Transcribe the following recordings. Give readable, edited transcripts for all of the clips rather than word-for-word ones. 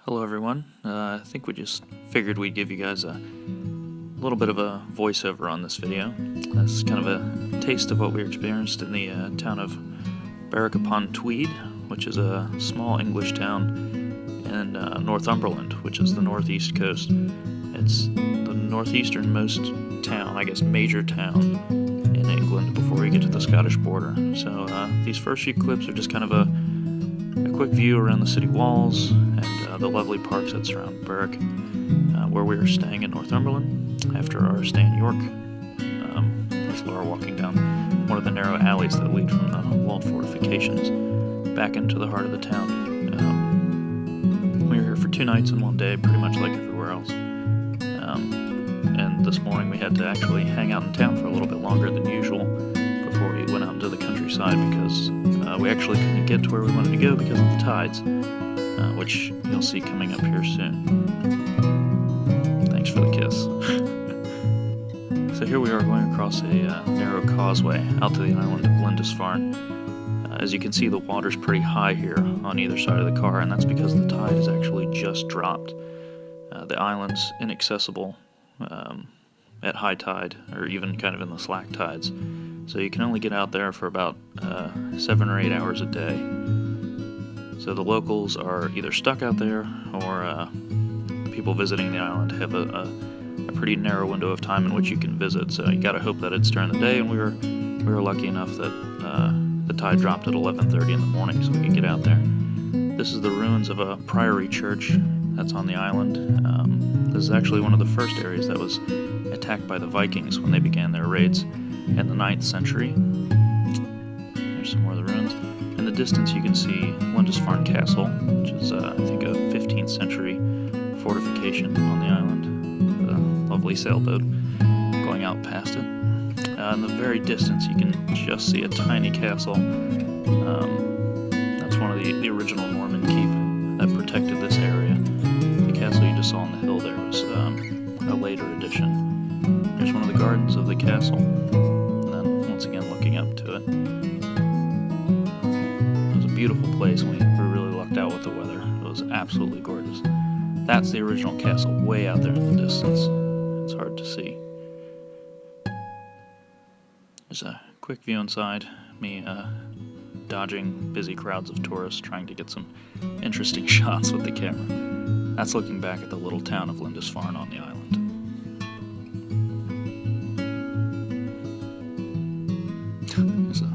Hello everyone, I think we just figured we'd give you guys a little bit of a voiceover on this video. This is kind of a taste of what we experienced in the town of Berwick upon Tweed, which is a small English town in Northumberland, which is the northeast coast. It's the northeasternmost town, I guess major town in England before we get to the Scottish border. So these first few clips are just kind of a quick view around the city walls and the lovely parks that surround Berwick, where we were staying in Northumberland after our stay in York. There's Laura walking down one of the narrow alleys that lead from the walled fortifications back into the heart of the town. We were here for 2 nights and 1 day, pretty much like everywhere else. And this morning we had to actually hang out in town for a little bit longer than usual before we went out into the countryside because we actually couldn't get to where we wanted to go because of the tides, which you'll see coming up here soon. Thanks for the kiss. So here we are going across a narrow causeway out to the island of Lindisfarne. As you can see, the water's pretty high here on either side of the car, and that's because the tide has actually just dropped. The island's inaccessible at high tide, or even kind of in the slack tides. So you can only get out there for about 7 or 8 hours a day. So the locals are either stuck out there, or people visiting the island have a pretty narrow window of time in which you can visit. So you gotta hope that it's during the day, and we were lucky enough that the tide dropped at 11:30 in the morning, so we could get out there. This is the ruins of a priory church that's on the island. This is actually one of the first areas that was attacked by the Vikings when they began their raids in the 9th century. There's some more of the ruins. In the distance you can see Lindisfarne Castle, which is I think a 15th century fortification on the island, with a lovely sailboat going out past it. In the very distance you can just see a tiny castle. That's one of the original Norman keep that protected this area. The castle you just saw on the hill there was a later addition. Here's one of the gardens of the castle. Once again looking up to it. It was a beautiful place, and we really lucked out with the weather. It was absolutely gorgeous. That's the original castle way out there in the distance. It's hard to see. There's a quick view inside, me dodging busy crowds of tourists trying to get some interesting shots with the camera. That's looking back at the little town of Lindisfarne on the island. There's a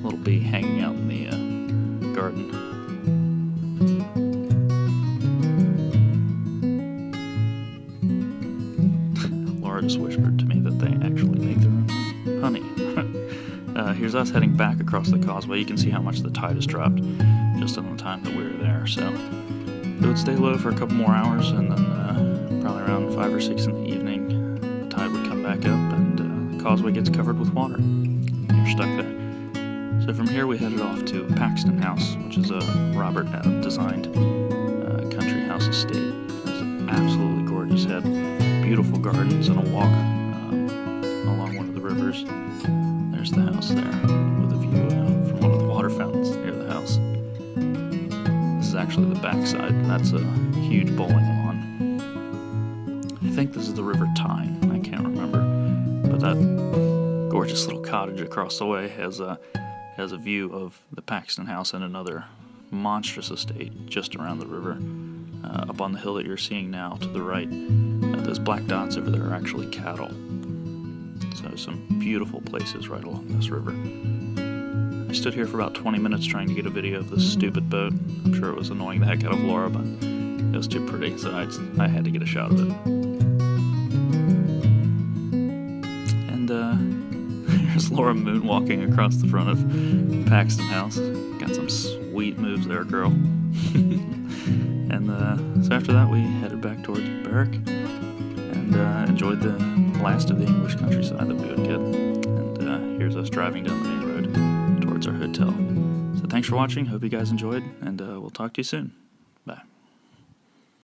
little bee hanging out in the garden. Laura just whispered to me that they actually make their own honey. Here's us heading back across the causeway. You can see how much the tide has dropped just in the time that we were there. So it would stay low for a couple more hours, and then probably around 5 or 6 in the evening, the tide would come back up, and the causeway gets covered with water. You're stuck there. So from here we headed off to Paxton House, which is a Robert Adam designed country house estate. It's an absolutely gorgeous head, beautiful gardens, and a walk along one of the rivers. There's the house there with a view from one of the water fountains near the house. This is actually the backside, and that's a huge bowling lawn. I think this is the River Tyne, I can't remember, but that gorgeous little cottage across the way has a view of the Paxton House and another monstrous estate just around the river. Up on the hill that you're seeing now to the right, those black dots over there are actually cattle. So some beautiful places right along this river. I stood here for about 20 minutes trying to get a video of this stupid boat. I'm sure it was annoying the heck out of Laura, but it was too pretty, so I had to get a shot of it. And here's Laura moonwalking across the front of Paxton House. Got some sweet moves there, girl. And so after that we headed back towards Berwick and enjoyed the last of the English countryside that we would get. And here's us driving down the main road towards our hotel. So thanks for watching, hope you guys enjoyed, and we'll talk to you soon.